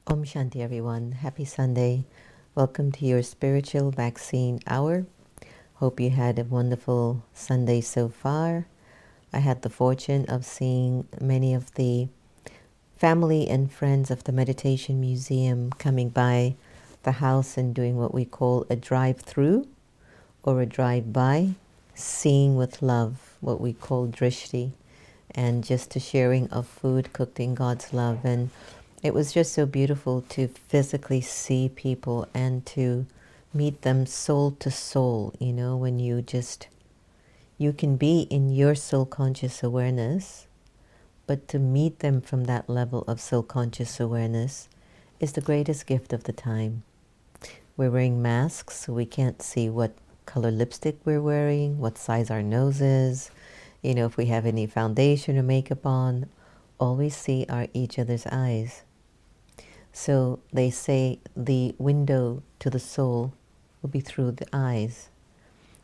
Om Shanti, everyone. Happy Sunday. Welcome to your spiritual vaccine hour. Hope you had a wonderful Sunday so far. I had the fortune of seeing many of the family and friends of the Meditation Museum coming by the house and doing what we call a drive-through or a drive-by, seeing with love, what we call drishti, and just a sharing of food cooked in God's love. And it was just so beautiful to physically see people and to meet them soul to soul, when you can be in your soul conscious awareness, but to meet them from that level of soul conscious awareness is the greatest gift of the time. We're wearing masks, so we can't see what color lipstick we're wearing, what size our nose is, if we have any foundation or makeup on. All we see are each other's eyes. So they say the window to the soul will be through the eyes.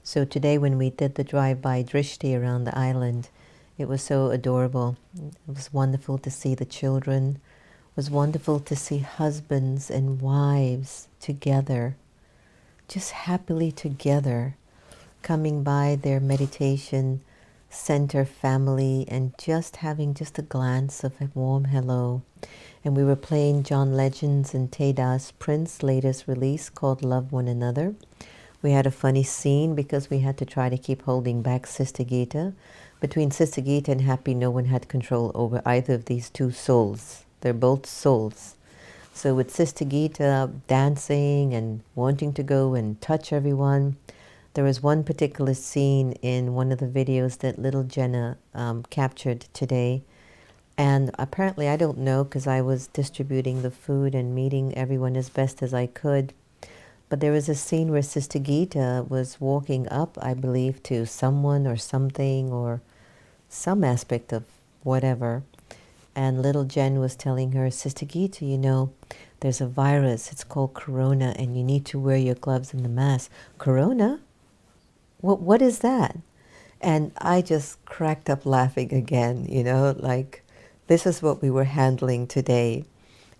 So today when we did the drive-by drishti around the island, it was so adorable. It was wonderful to see the children. It was wonderful to see husbands and wives together, just happily together, coming by their meditation center family and just having just a glance of a warm hello. And we were playing John Legend's and Teda's Prince latest release called Love One Another. We had a funny scene because we had to try to keep holding back Sister Gita. Between Sister Gita and Happy, no one had control over either of these two souls. They're both souls. So with Sister Gita dancing and wanting to go and touch everyone, there was one particular scene in one of the videos that little Jenna captured today. And apparently, I don't know, because I was distributing the food and meeting everyone as best as I could. But there was a scene where Sister Gita was walking up, I believe, to someone or something or some aspect of whatever. And little Jen was telling her, Sister Gita, there's a virus. It's called Corona, and you need to wear your gloves and the mask. Corona? What is that? And I just cracked up laughing again, like this is what we were handling today,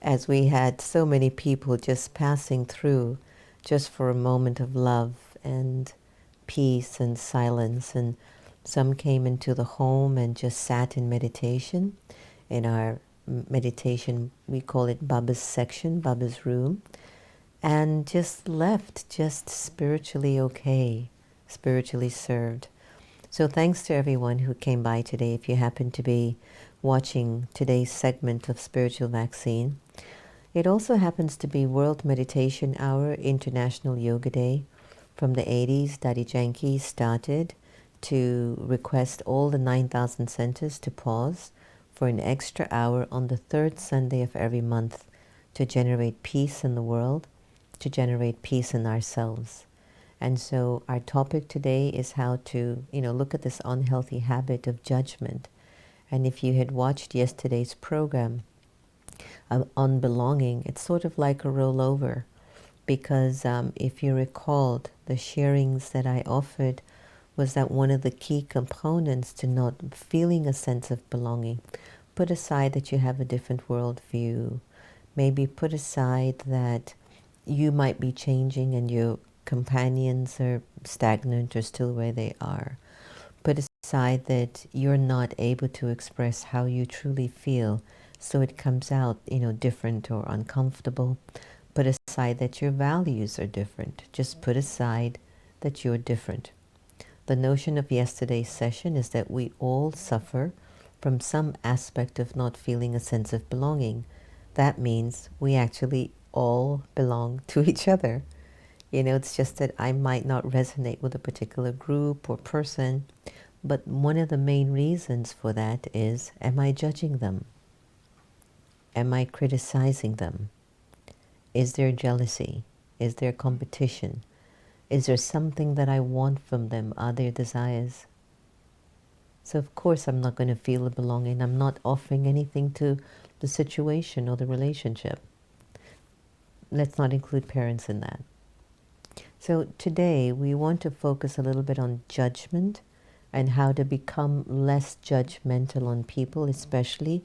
as we had so many people just passing through just for a moment of love and peace and silence. And some came into the home and just sat in meditation. In our meditation, we call it Baba's section, Baba's room, and just left just spiritually okay, spiritually served. So thanks to everyone who came by today. If you happen to be watching today's segment of Spiritual Vaccine, it also happens to be World Meditation Hour, International Yoga Day. From the 80s, Daddy Janki started to request all the 9,000 centers to pause for an extra hour on the third Sunday of every month to generate peace in the world, to generate peace in ourselves. And so our topic today is how to, look at this unhealthy habit of judgment. And if you had watched yesterday's program on belonging, it's sort of like a rollover. Because if you recalled, the sharings that I offered was that one of the key components to not feeling a sense of belonging, put aside that you have a different worldview, maybe put aside that you might be changing and your companions are stagnant or still where they are. Put aside that you're not able to express how you truly feel, so it comes out, different or uncomfortable. Put aside that your values are different. Just put aside that you're different. The notion of yesterday's session is that we all suffer from some aspect of not feeling a sense of belonging. That means we actually all belong to each other. It's just that I might not resonate with a particular group or person, but one of the main reasons for that is, am I judging them? Am I criticizing them? Is there jealousy? Is there competition? Is there something that I want from them? Are there desires? So of course I'm not going to feel a belonging. I'm not offering anything to the situation or the relationship. Let's not include parents in that. So today we want to focus a little bit on judgment and how to become less judgmental on people, especially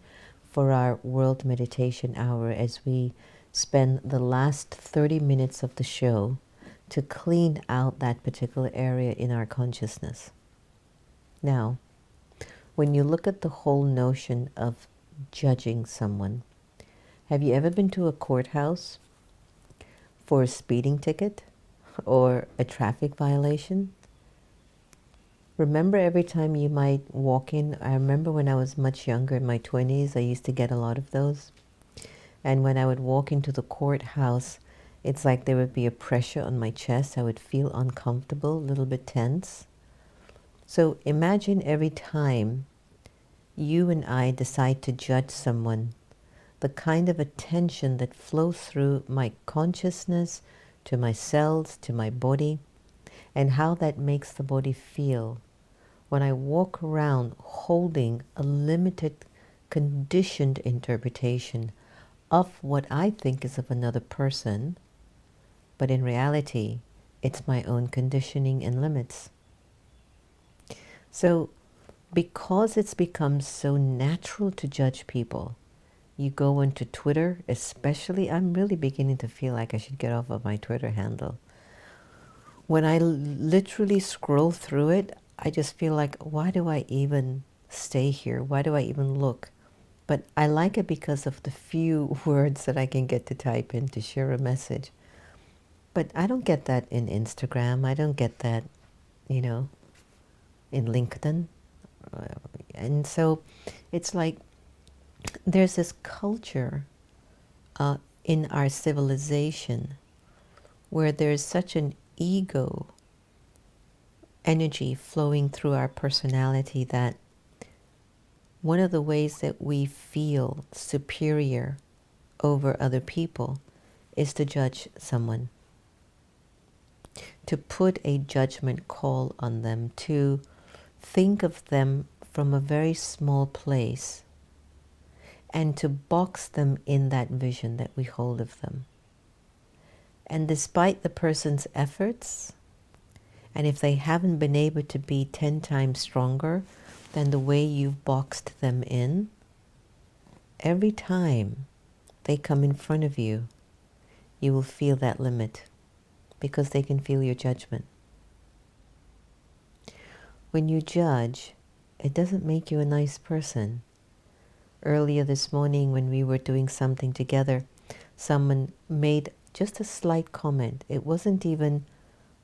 for our World Meditation Hour, as we spend the last 30 minutes of the show to clean out that particular area in our consciousness. Now, when you look at the whole notion of judging someone, have you ever been to a courthouse for a speeding ticket or a traffic violation? Remember every time you might walk in, I remember when I was much younger, in my 20s, I used to get a lot of those. And when I would walk into the courthouse, it's like there would be a pressure on my chest. I would feel uncomfortable, a little bit tense. So imagine every time you and I decide to judge someone, the kind of attention that flows through my consciousness, to my cells, to my body, and how that makes the body feel when I walk around holding a limited, conditioned interpretation of what I think is of another person, but in reality, it's my own conditioning and limits. So, because it's become so natural to judge people, you go into Twitter, especially, I'm really beginning to feel like I should get off of my Twitter handle. When I literally scroll through it, I just feel like, why do I even stay here? Why do I even look? But I like it because of the few words that I can get to type in to share a message. But I don't get that in Instagram. I don't get that, in LinkedIn. And so it's like there's this culture in our civilization where there's such an ego energy flowing through our personality that one of the ways that we feel superior over other people is to judge someone, to put a judgment call on them, to think of them from a very small place, and to box them in that vision that we hold of them. And despite the person's efforts, and if they haven't been able to be 10 times stronger than the way you've boxed them in, every time they come in front of you, you will feel that limit because they can feel your judgment. When you judge, it doesn't make you a nice person. Earlier this morning when we were doing something together, someone made just a slight comment. It wasn't even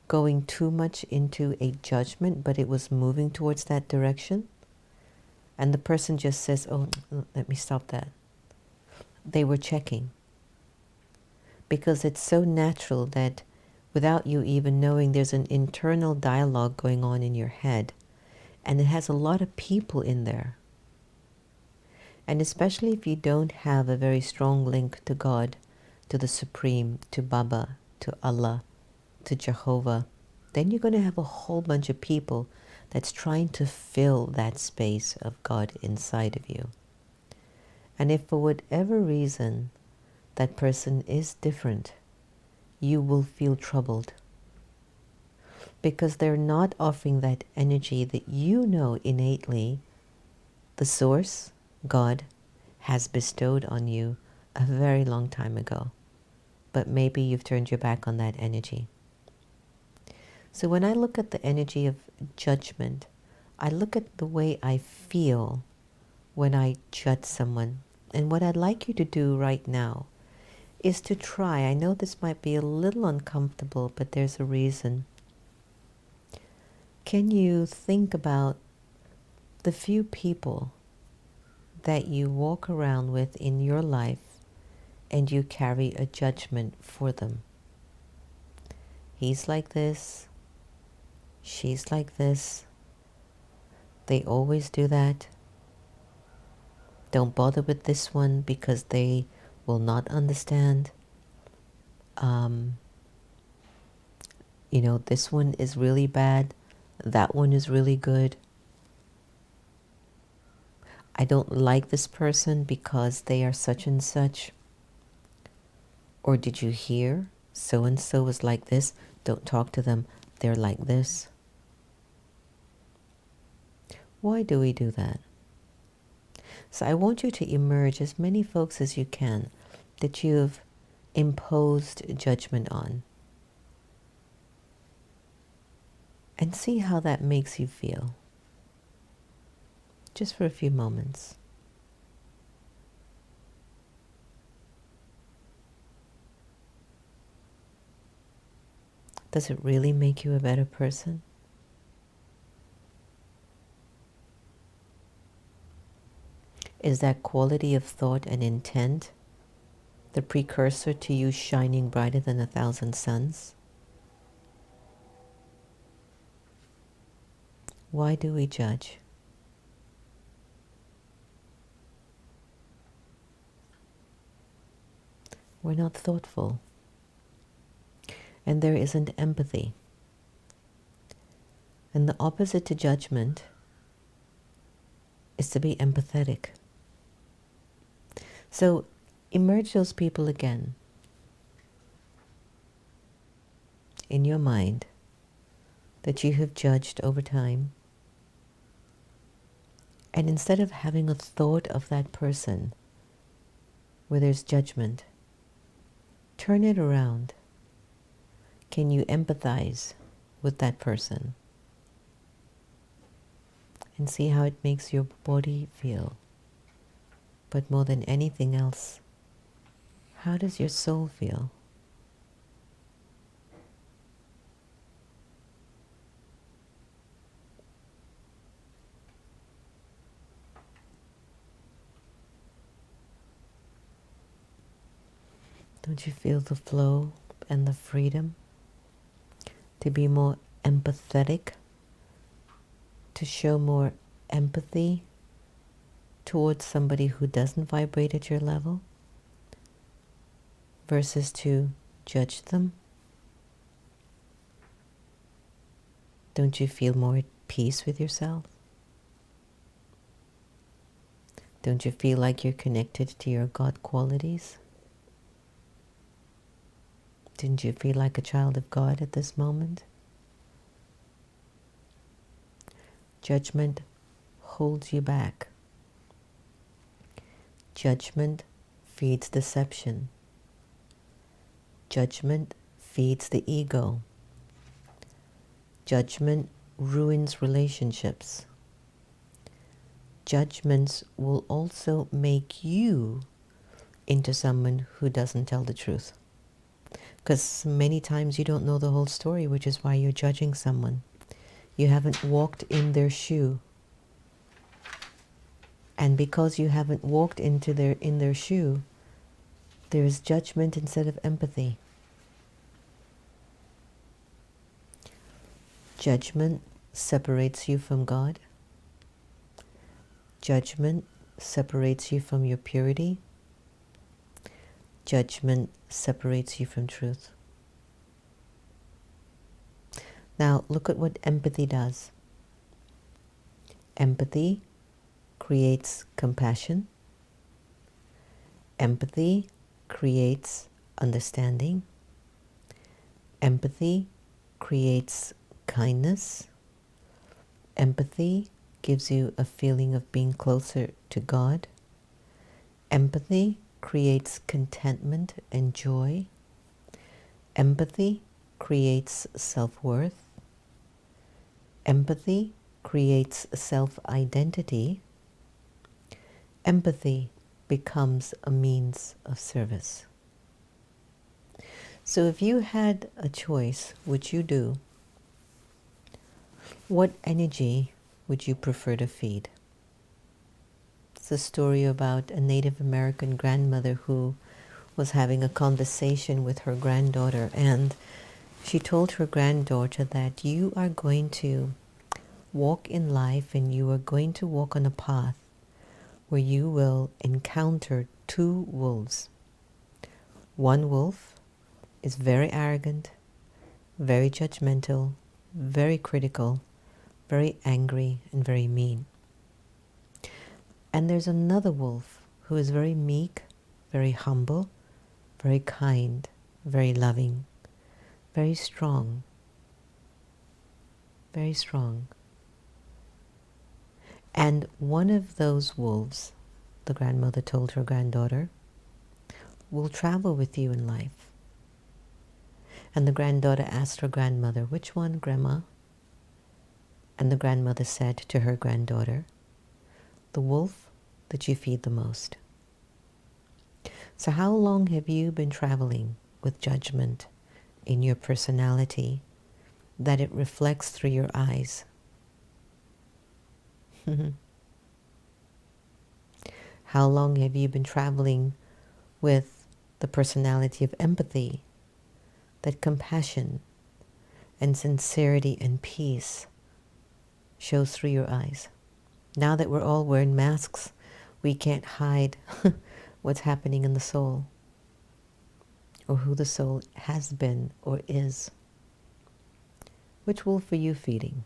going too much into a judgment, but it was moving towards that direction. And the person just says, oh, let me stop that. They were checking. Because it's so natural that without you even knowing, there's an internal dialogue going on in your head. And it has a lot of people in there. And especially if you don't have a very strong link to God, to the Supreme, to Baba, to Allah, to Jehovah, then you're going to have a whole bunch of people that's trying to fill that space of God inside of you. And if for whatever reason that person is different, you will feel troubled because they're not offering that energy that you know innately the source, God, has bestowed on you a very long time ago. But maybe you've turned your back on that energy. So when I look at the energy of judgment, I look at the way I feel when I judge someone. And what I'd like you to do right now is to try, I know this might be a little uncomfortable, but there's a reason. Can you think about the few people that you walk around with in your life and you carry a judgment for them? He's like this. She's like this. They always do that. Don't bother with this one because they will not understand. This one is really bad. That one is really good. I don't like this person because they are such and such. Or did you hear? So-and-so is like this. Don't talk to them. They're like this. Why do we do that? So I want you to emerge as many folks as you can that you've imposed judgment on, and see how that makes you feel, just for a few moments. Does it really make you a better person? Is that quality of thought and intent the precursor to you shining brighter than 1,000 suns? Why do we judge? We're not thoughtful. And there isn't empathy. And the opposite to judgment is to be empathetic. So emerge those people again in your mind that you have judged over time. And instead of having a thought of that person where there's judgment, turn it around. Can you empathize with that person? And see how it makes your body feel. But more than anything else, how does your soul feel? Don't you feel the flow and the freedom to be more empathetic, to show more empathy towards somebody who doesn't vibrate at your level versus to judge them? Don't you feel more at peace with yourself? Don't you feel like you're connected to your God qualities? Didn't you feel like a child of God at this moment? Judgment holds you back. Judgment feeds deception. Judgment feeds the ego. Judgment ruins relationships. Judgments will also make you into someone who doesn't tell the truth. Because many times you don't know the whole story, which is why you're judging someone. You haven't walked in their shoe. And because you haven't walked in their shoe, there is judgment instead of empathy. Judgment separates you from God. Judgment separates you from your purity. Judgment separates you from truth. Now look at what empathy does. Empathy creates compassion. Empathy creates understanding. Empathy creates kindness. Empathy gives you a feeling of being closer to God. Empathy creates contentment and joy. Empathy creates self-worth. Empathy creates self-identity. Empathy becomes a means of service. So if you had a choice, which you do, what energy would you prefer to feed? It's a story about a Native American grandmother who was having a conversation with her granddaughter, and she told her granddaughter that you are going to walk in life and you are going to walk on a path where you will encounter two wolves. One wolf is very arrogant, very judgmental, very critical, very angry, and very mean. And there's another wolf who is very meek, very humble, very kind, very loving, very strong, very strong. And one of those wolves, the grandmother told her granddaughter, will travel with you in life. And the granddaughter asked her grandmother, "Which one, Grandma?" And the grandmother said to her granddaughter, "The wolf that you feed the most." So how long have you been traveling with judgment in your personality that it reflects through your eyes? How long have you been traveling with the personality of empathy, that compassion and sincerity and peace shows through your eyes? Now that we're all wearing masks, we can't hide what's happening in the soul, or who the soul has been or is. Which wolf are you feeding?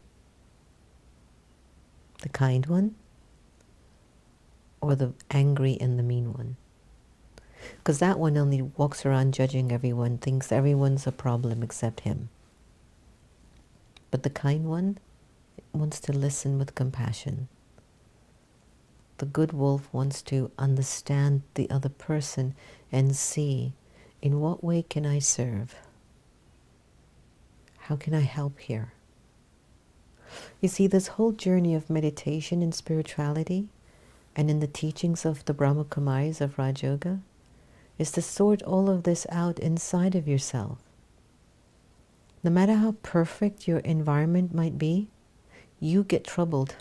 The kind one or the angry and the mean one? Because that one only walks around judging everyone, thinks everyone's a problem except him. But the kind one wants to listen with compassion. The good wolf wants to understand the other person and see, in what way can I serve? How can I help here? You see, this whole journey of meditation and spirituality, and in the teachings of the Brahma Kumaris of Raj Yoga, is to sort all of this out inside of yourself. No matter how perfect your environment might be, you get troubled.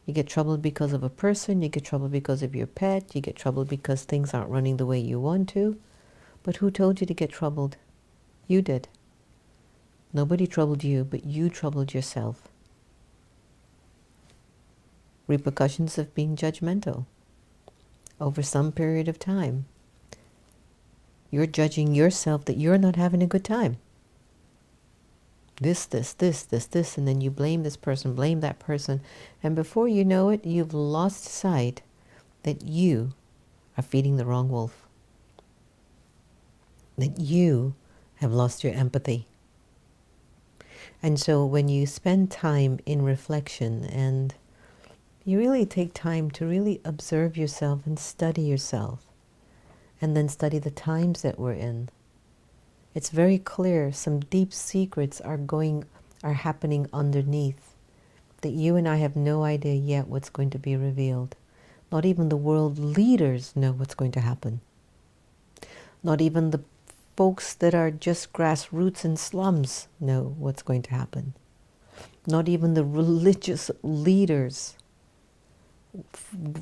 You get troubled because of a person, you get troubled because of your pet, you get troubled because things aren't running the way you want to. But who told you to get troubled? You did. Nobody troubled you, but you troubled yourself. Repercussions of being judgmental. Over some period of time, you're judging yourself that you're not having a good time. This, and then you blame this person, blame that person, and before you know it, you've lost sight that you are feeding the wrong wolf. That you have lost your empathy. And so when you spend time in reflection and you really take time to really observe yourself and study yourself, and then study the times that we're in, it's very clear some deep secrets are happening underneath that you and I have no idea yet what's going to be revealed. Not even the world leaders know what's going to happen. Not even the folks that are just grassroots in slums know what's going to happen. Not even the religious leaders,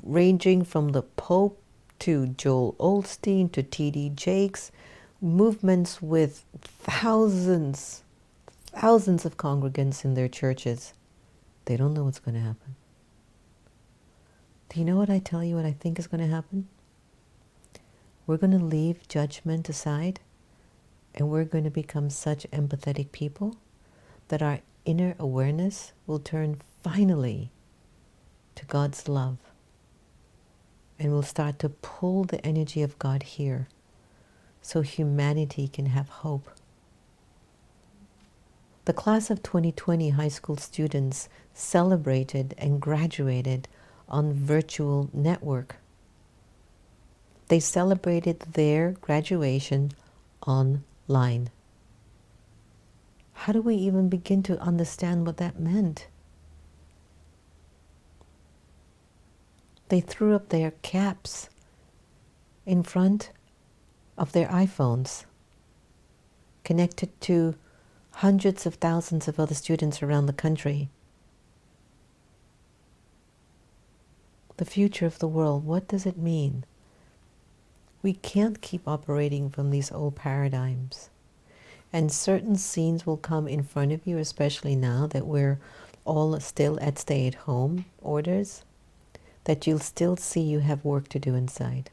ranging from the Pope to Joel Osteen to T.D. Jakes, movements with thousands of congregants in their churches. They don't know what's going to happen. Do you know what I tell you what I think is going to happen? We're going to leave judgment aside, and we're going to become such empathetic people that our inner awareness will turn finally to God's love. And we'll start to pull the energy of God here so humanity can have hope. The class of 2020 high school students celebrated and graduated on virtual network. They celebrated their graduation online. How do we even begin to understand what that meant? They threw up their caps in front of their iPhones, connected to hundreds of thousands of other students around the country. The future of the world, what does it mean? We can't keep operating from these old paradigms. And certain scenes will come in front of you, especially now that we're all still at stay-at-home orders, that you'll still see you have work to do inside.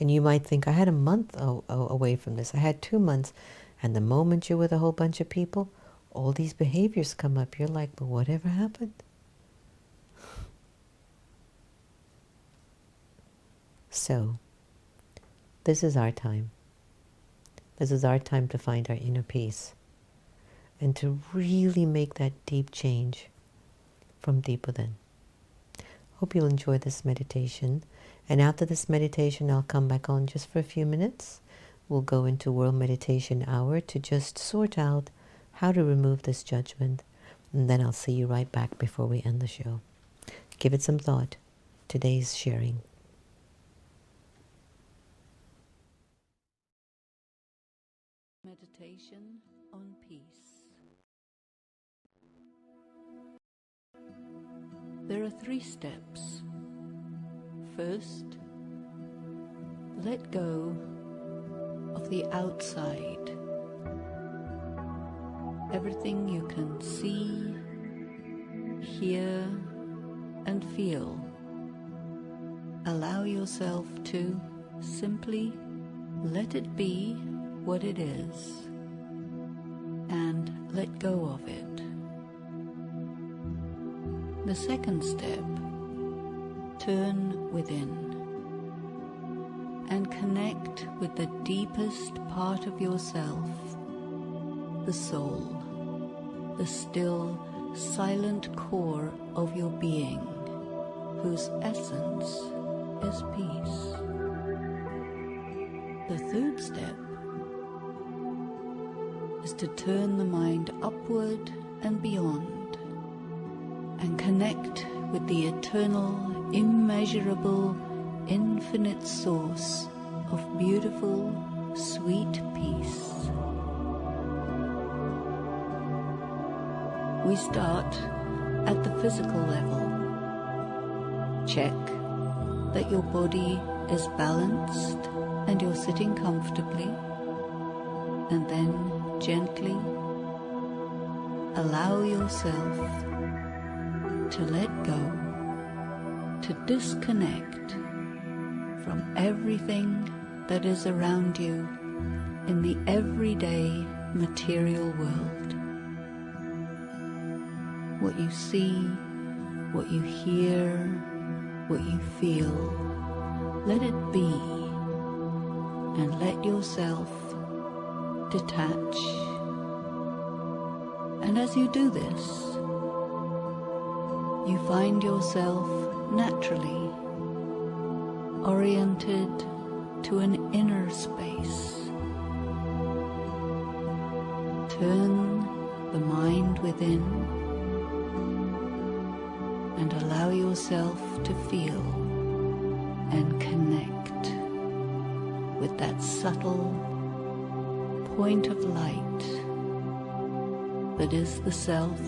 And you might think, I had a month away from this. I had 2 months. And the moment you're with a whole bunch of people, all these behaviors come up. You're like, but whatever happened? So, this is our time. This is our time to find our inner peace and to really make that deep change from deep within. Hope you'll enjoy this meditation. And after this meditation, I'll come back on just for a few minutes. We'll go into World Meditation Hour to just sort out how to remove this judgment. And then I'll see you right back before we end the show. Give it some thought. Today's sharing. Meditation on peace. There are 3 steps. First, let go of the outside. Everything you can see, hear, and feel. Allow yourself to simply let it be what it is, and let go of it. The second step, turn within and connect with the deepest part of yourself, the soul, the still, silent core of your being, whose essence is peace. The third step is to turn the mind upward and beyond and connect with the eternal, immeasurable, infinite source of beautiful, sweet peace. We start at the physical level. Check that your body is balanced and you're sitting comfortably, and then gently allow yourself to let go, to disconnect from everything that is around you in the everyday material world. What you see, what you hear, what you feel, let it be, and let yourself detach. And as you do this, you find yourself naturally oriented to an inner space. Turn the mind within and allow yourself to feel and connect with that subtle point of light that is the self,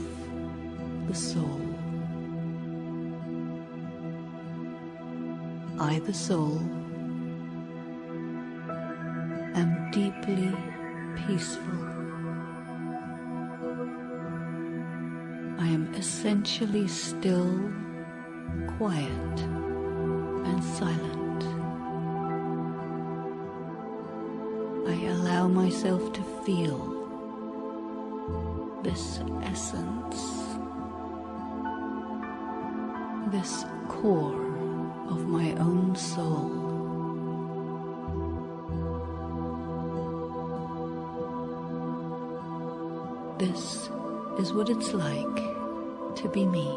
the soul. I, the soul, am deeply peaceful. I am essentially still, quiet, and silent. I allow myself to feel this essence, this core of my own soul. This is what it's like to be me.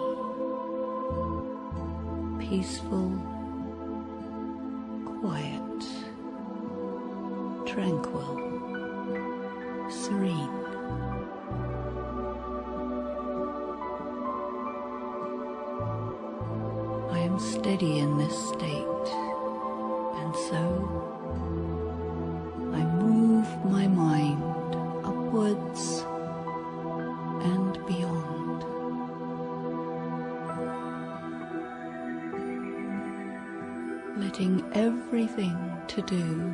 Peaceful, quiet, tranquil, serene. I am steady in this state, and so I move my mind upwards and beyond. Letting everything to do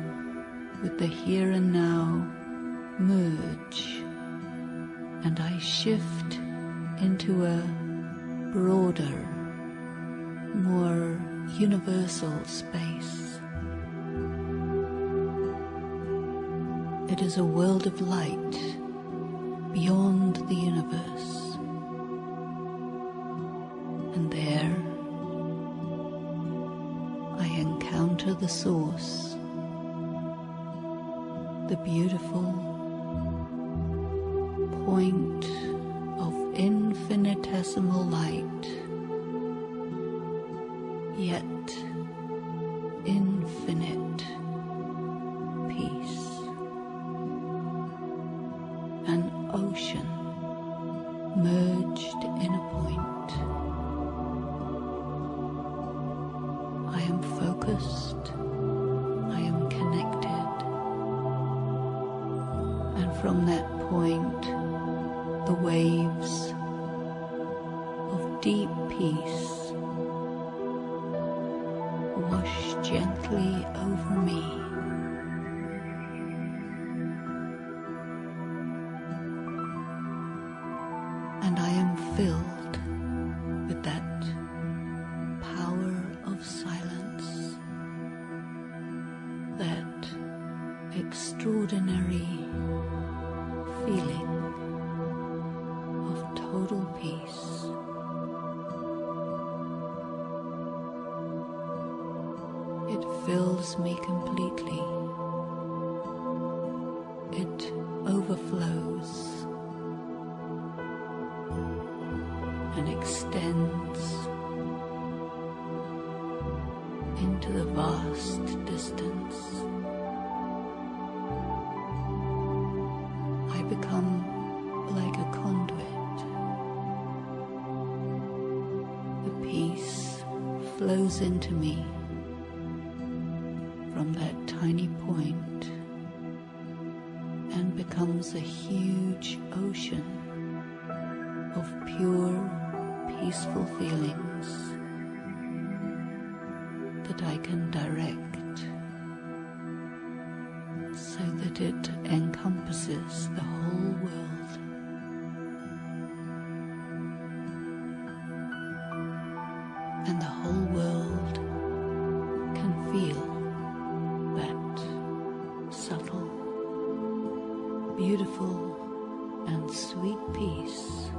with the here and now merge, and I shift into a broader, more universal space. It is a world of light beyond the universe, and there I encounter the source, the beautiful point of infinitesimal light, yet ocean merged in a point. I am focused, I am connected, and from that point, the waves of deep peace wash gently over me. And I am filled with that power of silence, that extraordinary feeling of total peace. It fills me completely. It overflows and extends into the vast distance. I become like a conduit. The peace flows into me from that tiny point and becomes a huge ocean of pure, peaceful feelings that I can direct so that it encompasses the whole world. And the whole world can feel that subtle, beautiful, and sweet peace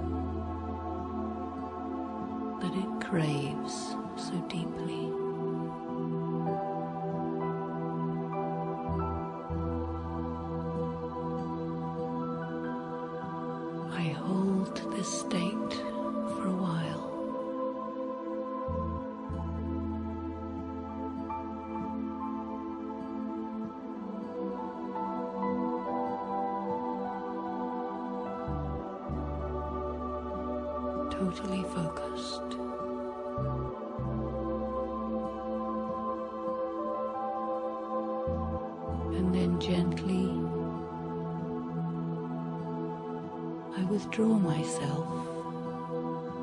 that it craves so deeply. I hold this state for a while. Totally focused. And then gently I withdraw myself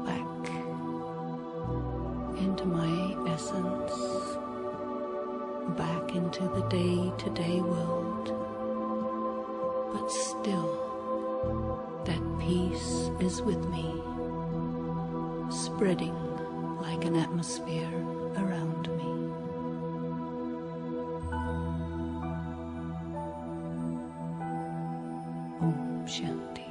back into my essence, back into the day-to-day world. But still, that peace is with me, spreading like an atmosphere around me. Om Shanti.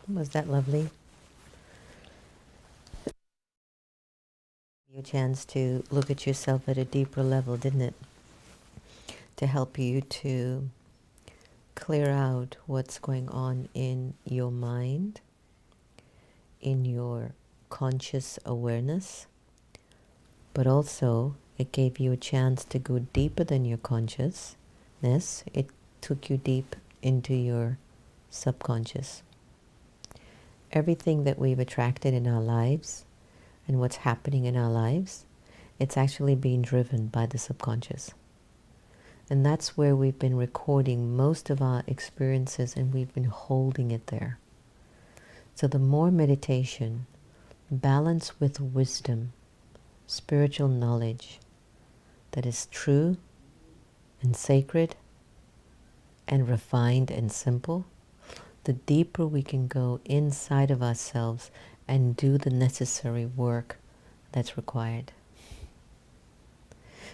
Was that lovely? You a chance to look at yourself at a deeper level, didn't it? To help you to clear out what's going on in your mind, in your conscious awareness, but also it gave you a chance to go deeper than your consciousness. It took you deep into your subconscious. Everything that we've attracted in our lives and what's happening in our lives, it's actually being driven by the subconscious. And that's where we've been recording most of our experiences, and we've been holding it there. So the more meditation, balance with wisdom, spiritual knowledge that is true and sacred and refined and simple, the deeper we can go inside of ourselves and do the necessary work that's required.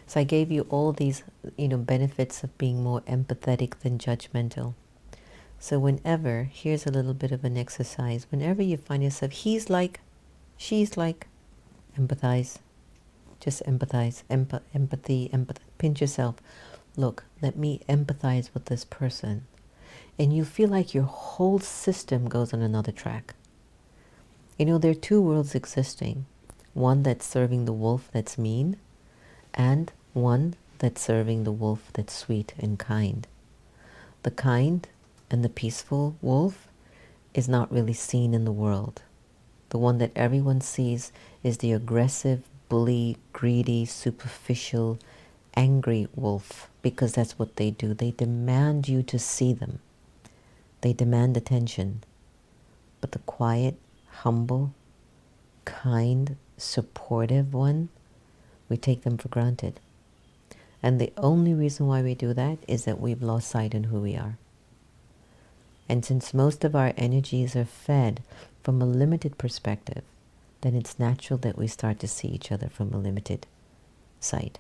So I gave you all these, benefits of being more empathetic than judgmental. So whenever, here's a little bit of an exercise, whenever you find yourself, he's like, she's like, empathize. Just empathize, empathy, pinch yourself. Look, let me empathize with this person. and you feel like your whole system goes on another track. You know, there are two worlds existing. One that's serving the wolf that's mean, and one that's serving the wolf that's sweet and kind. The kind and the peaceful wolf is not really seen in the world. The one that everyone sees is the aggressive, bully, greedy, superficial, angry wolf, because that's what they do. They demand you to see them. They demand attention. But the quiet, humble, kind, supportive one, we take them for granted. And the only reason why we do that is that we've lost sight on who we are. And since most of our energies are fed from a limited perspective, then it's natural that we start to see each other from a limited sight.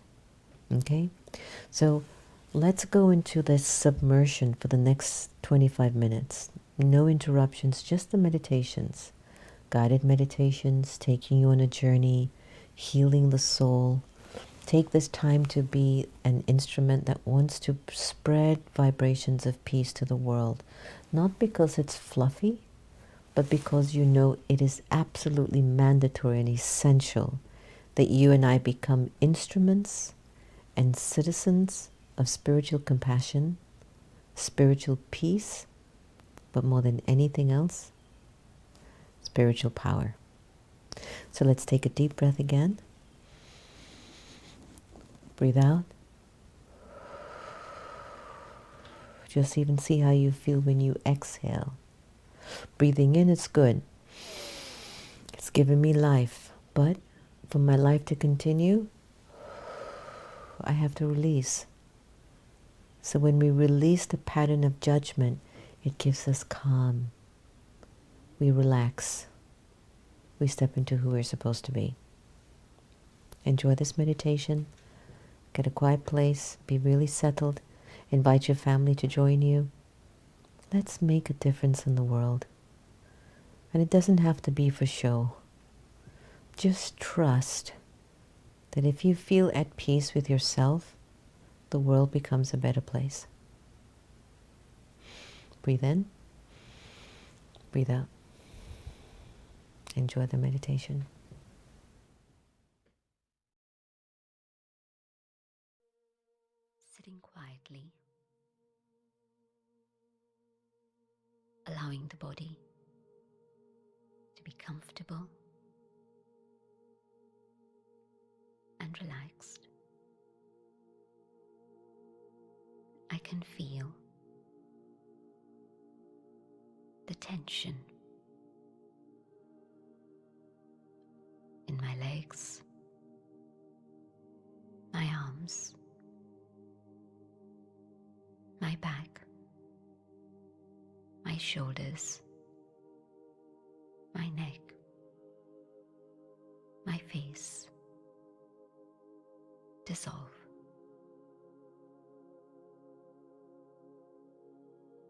Okay? So let's go into this submersion for the next 25 minutes. No interruptions, just the meditations. Guided meditations, taking you on a journey, healing the soul. Take this time to be an instrument that wants to spread vibrations of peace to the world. Not because it's fluffy, but because you know it is absolutely mandatory and essential that you and I become instruments and citizens of spiritual compassion, spiritual peace, but more than anything else, spiritual power. So let's take a deep breath again. Breathe out. Just even see how you feel when you exhale. Breathing in is good. It's given me life. But for my life to continue, I have to release. So when we release the pattern of judgment, it gives us calm. We relax. We step into who we're supposed to be. Enjoy this meditation. Get a quiet place. Be really settled. Invite your family to join you. Let's make a difference in the world. And it doesn't have to be for show. Just trust that if you feel at peace with yourself, the world becomes a better place. Breathe in. Breathe out. Enjoy the meditation. Sitting quietly, allowing the body to be comfortable and relaxed. I can feel the tension in my legs, my arms, my back, my shoulders, my neck, my face dissolve.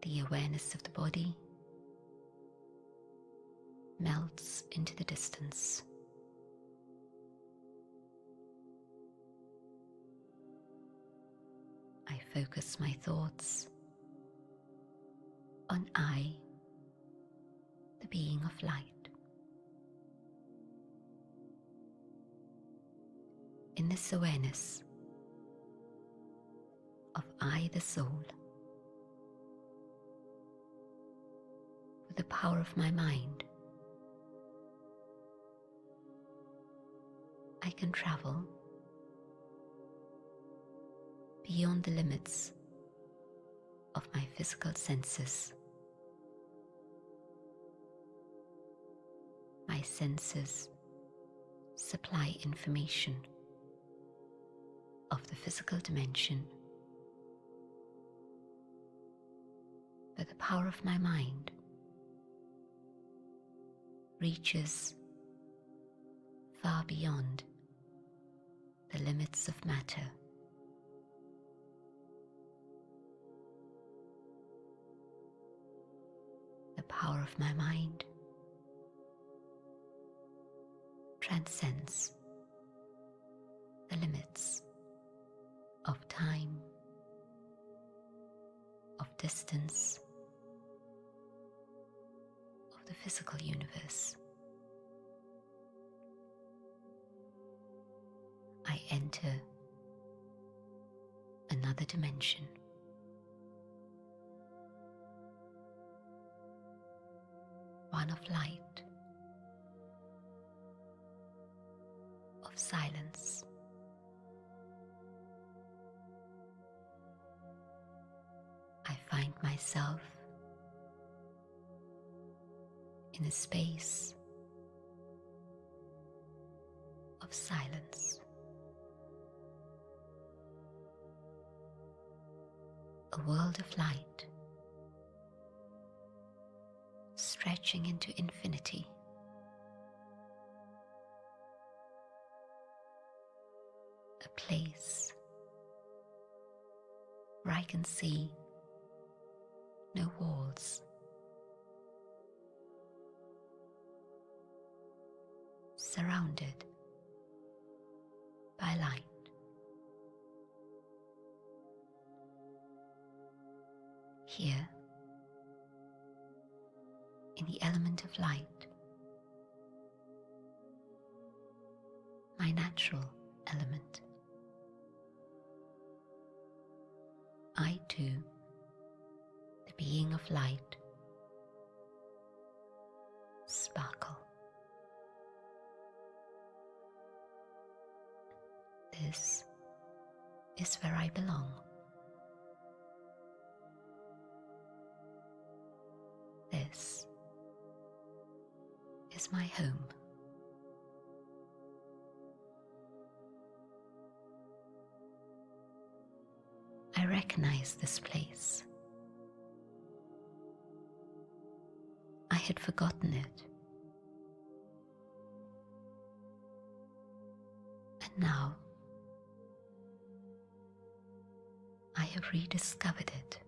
The awareness of the body melts into the distance. I focus my thoughts on I, the being of light. In this awareness of I, the soul, with the power of my mind, I can travel beyond the limits of my physical senses. My senses supply information of the physical dimension, but the power of my mind reaches far beyond the limits of matter. The power of my mind transcends the limits of time, of distance, the physical universe. I enter another dimension. One of light, of silence. I find myself in a space of silence. A world of light stretching into infinity. A place where I can see no walls, surrounded by light. Here, in the element of light, my natural element, I too, the being of light, sparkle. This is where I belong. This is my home. I recognize this place. I had forgotten it. And now I have rediscovered it.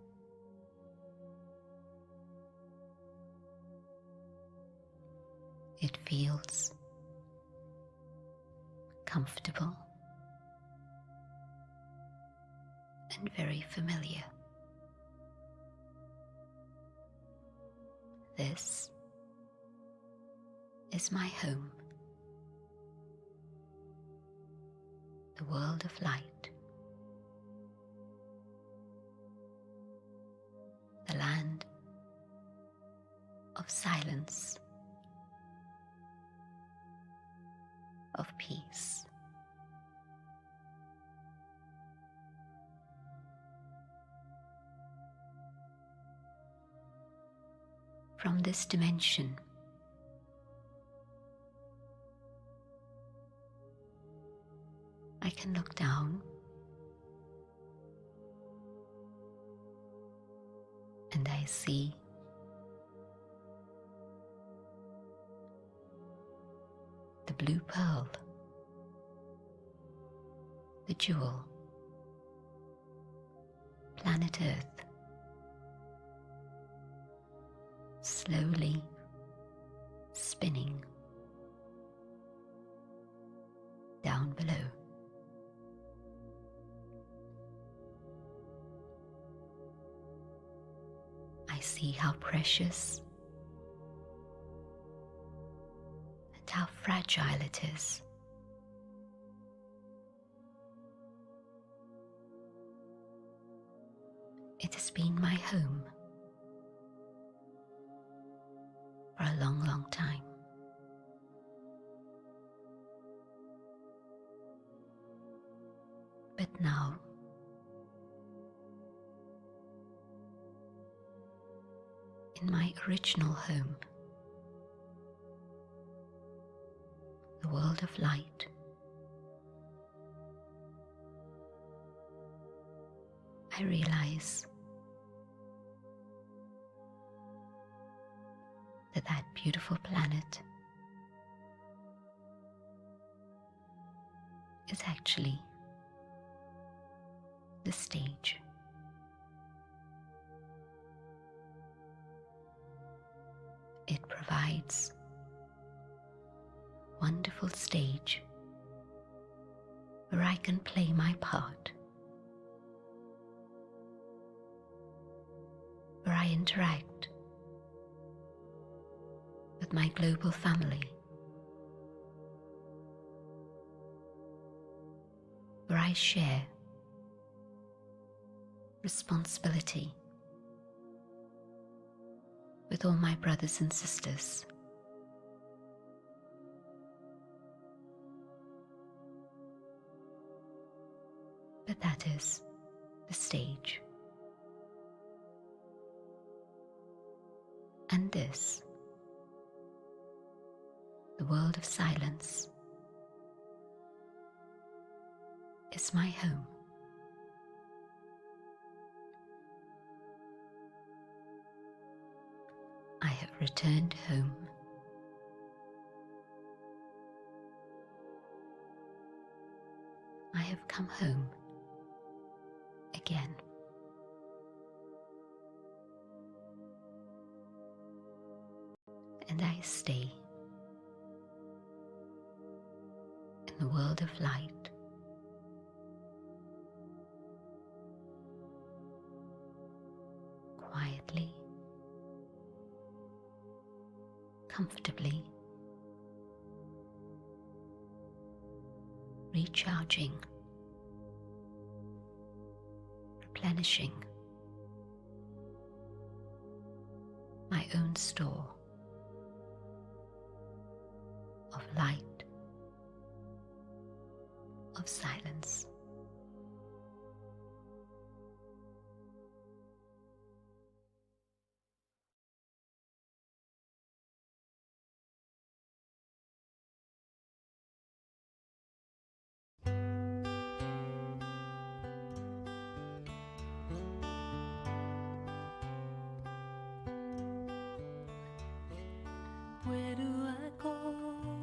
It feels comfortable and very familiar. This is my home, the world of light, the land of silence, of peace. From this dimension, I can look down and I see the blue pearl, the jewel, planet Earth, slowly spinning down below. I see how precious and how fragile it is. It has been my home for a long, long time. But now, in my original home, the world of light, I realize that beautiful planet is actually the stage. It provides a wonderful stage where I can play my part, where I interact with my global family, where I share responsibility with all my brothers and sisters. But that is the stage. And this, the world of silence, is my home. I have returned home. I have come home again. And I stay in the world of light, quietly, comfortably, recharging, replenishing my own store of light, of silence. Where do I go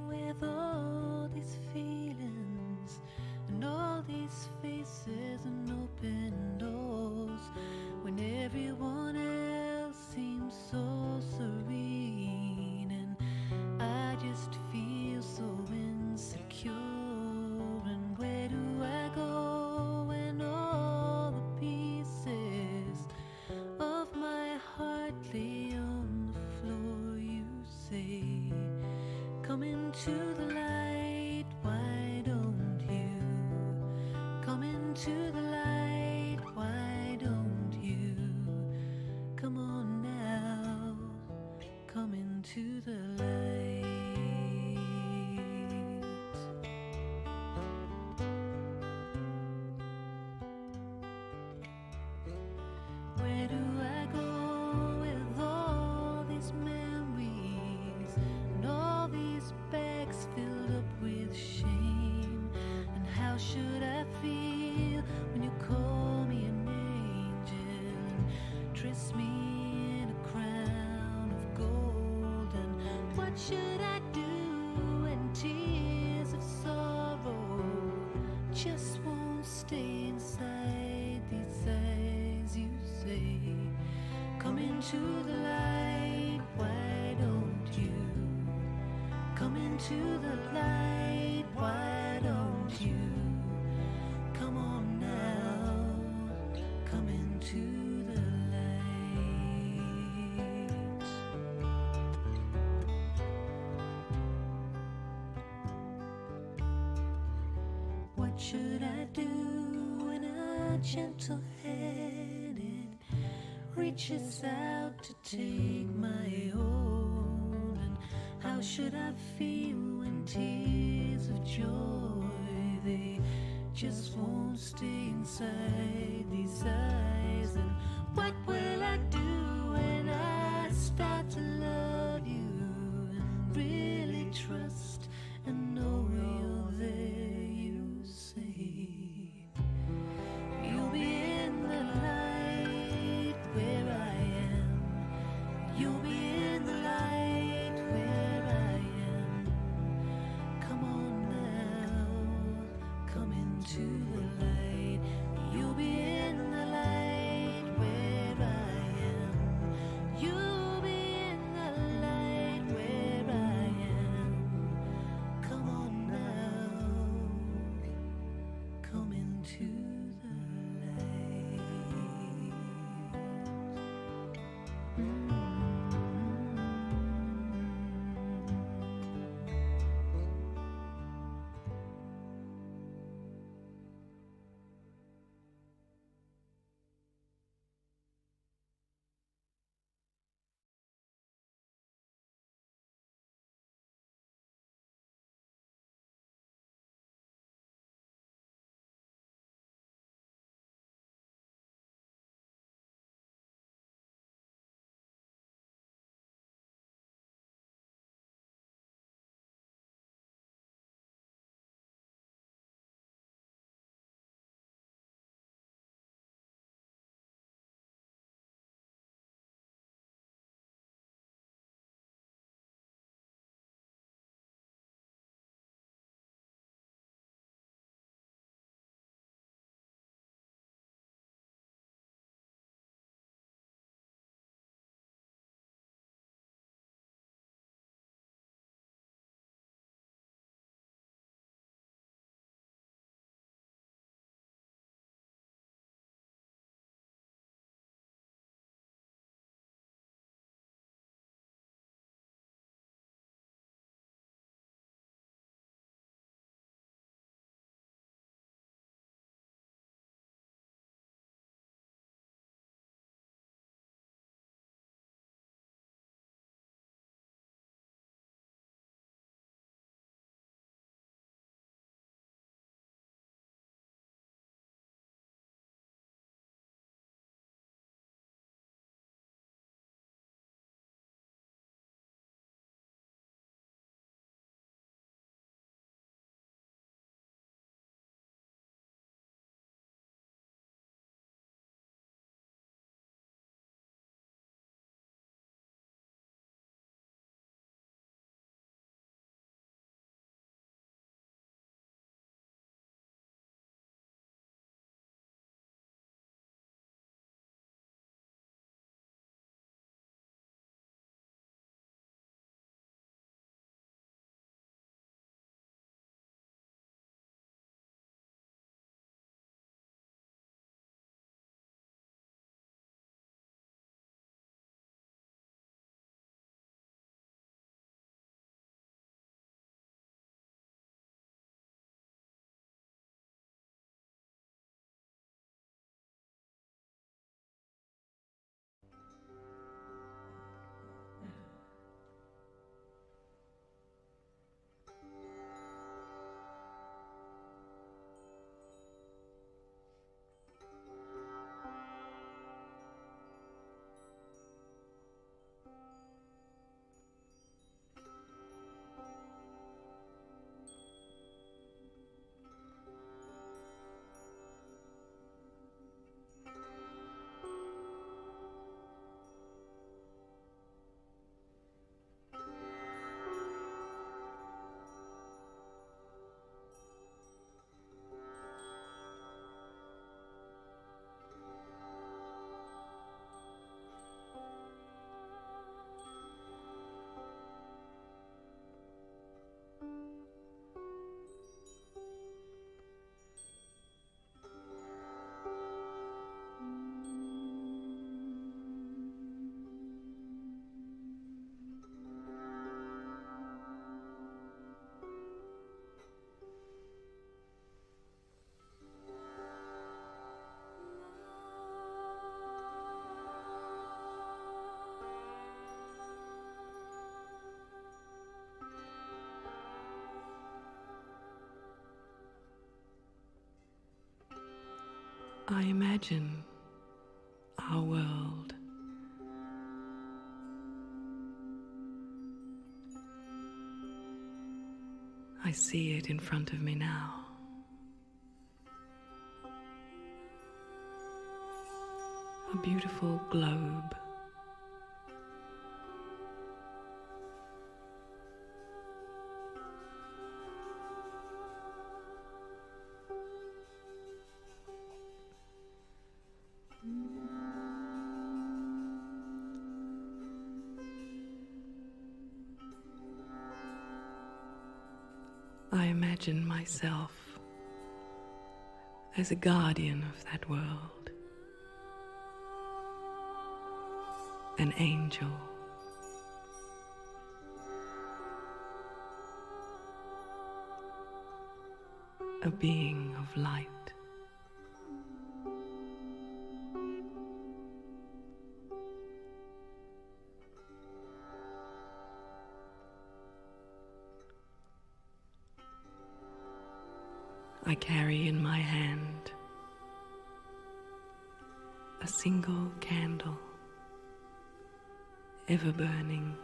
with all these feelings and all these faces and open doors when everyone else seems so serene and I just feel so insecure? And where do I go when all the pieces of my heart lay on the floor? You say, come into the light, why don't you? Come into the light, why don't you? Come on now, come into the light. Where do I go with all these memories and all these bags filled up with shame? And how should I feel when you call me an angel and dress me in a crown of gold? And what should I do when tears of sorrow just won't stay inside these eyes? You say, come into the light, why don't you? Come into the light, why don't you? Come on now, come into the light. What should I do when a gentle-handed reaches out to take my own? And how should I feel when tears of joy, they just won't stay inside these eyes? And what will I do when I start to love you and really trust and know you're there? You say, you'll be in the light where I am. You'll be in the light where I am. Come on now, come into the light. You'll be in the light where I am. I imagine our world. I see it in front of me now. A beautiful globe. I imagine myself as a guardian of that world, an angel, a being of light. I carry in my hand a single candle, ever burning.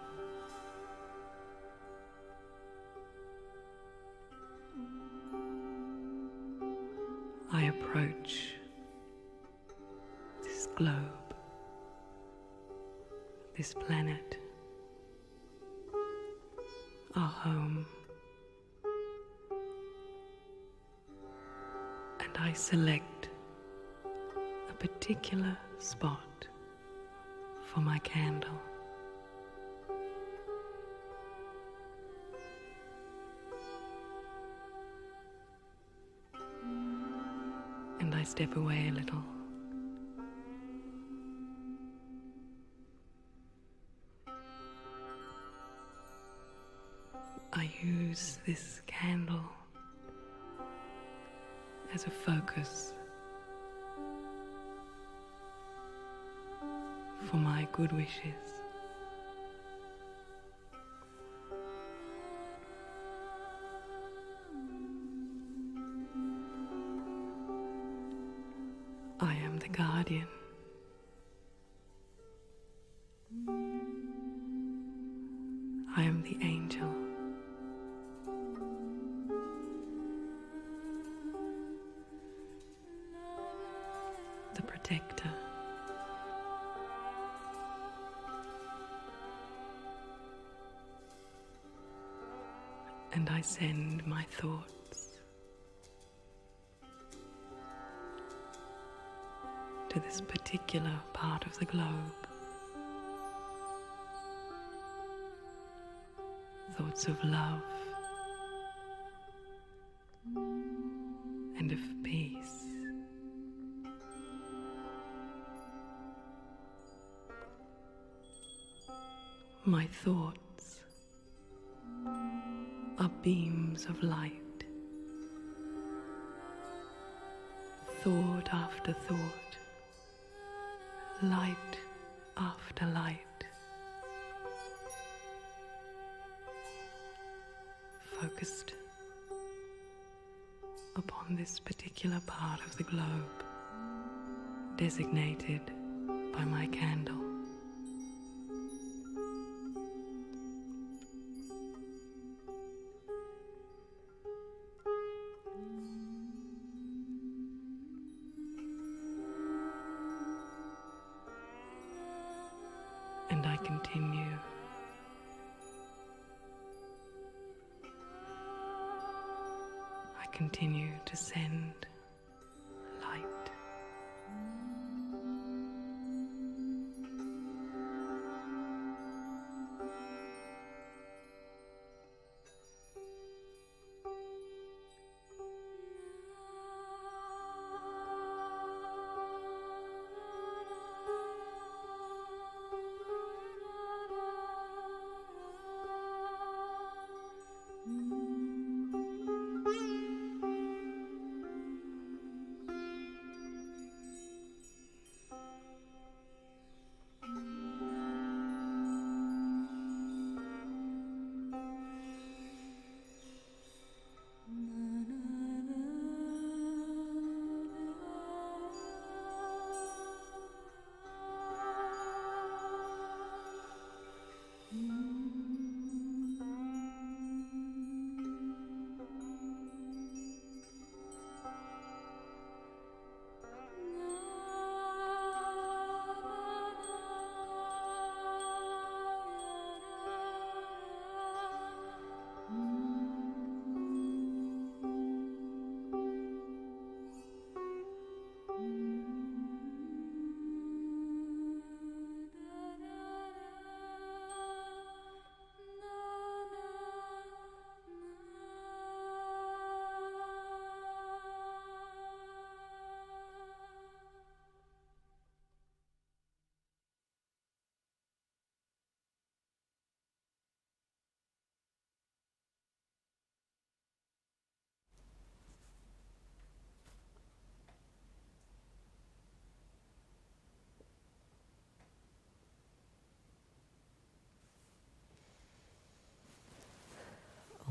I approach this globe, this planet, our home, and I select a particular spot for my candle. And I step away a little. I use this candle as a focus for my good wishes. I am the guardian. I am the angel. The protector. And I send my thoughts to this particular part of the globe. Thoughts of love and of peace. My thoughts are beams of light, thought after thought, light after light, focused upon this particular part of the globe designated by my candle. And I continue to send light.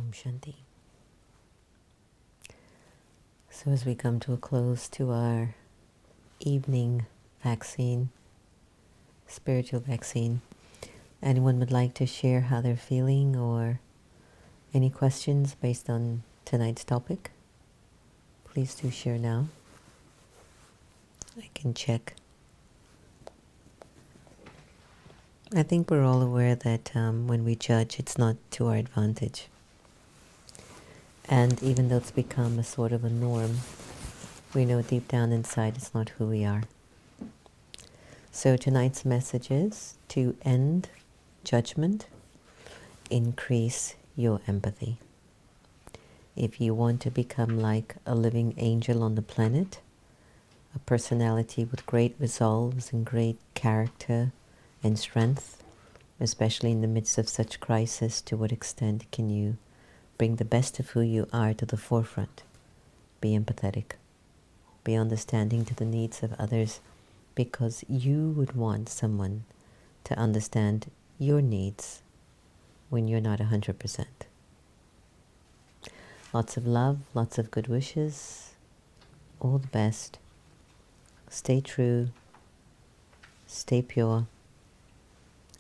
Om Shanti. So as we come to a close to our evening vaccine, spiritual vaccine, anyone would like to share how they're feeling or any questions based on tonight's topic? Please do share now. I can check. I think we're all aware that when we judge, it's not to our advantage. And even though it's become a sort of a norm, we know deep down inside it's not who we are. So tonight's message is to end judgment, increase your empathy. If you want to become like a living angel on the planet, a personality with great resolves and great character and strength, especially in the midst of such crisis, to what extent can you bring the best of who you are to the forefront? Be empathetic. Be understanding to the needs of others, because you would want someone to understand your needs when you're not 100%. Lots of love, lots of good wishes, all the best. Stay true, stay pure,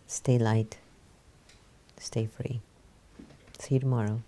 stay light, stay free. See you tomorrow.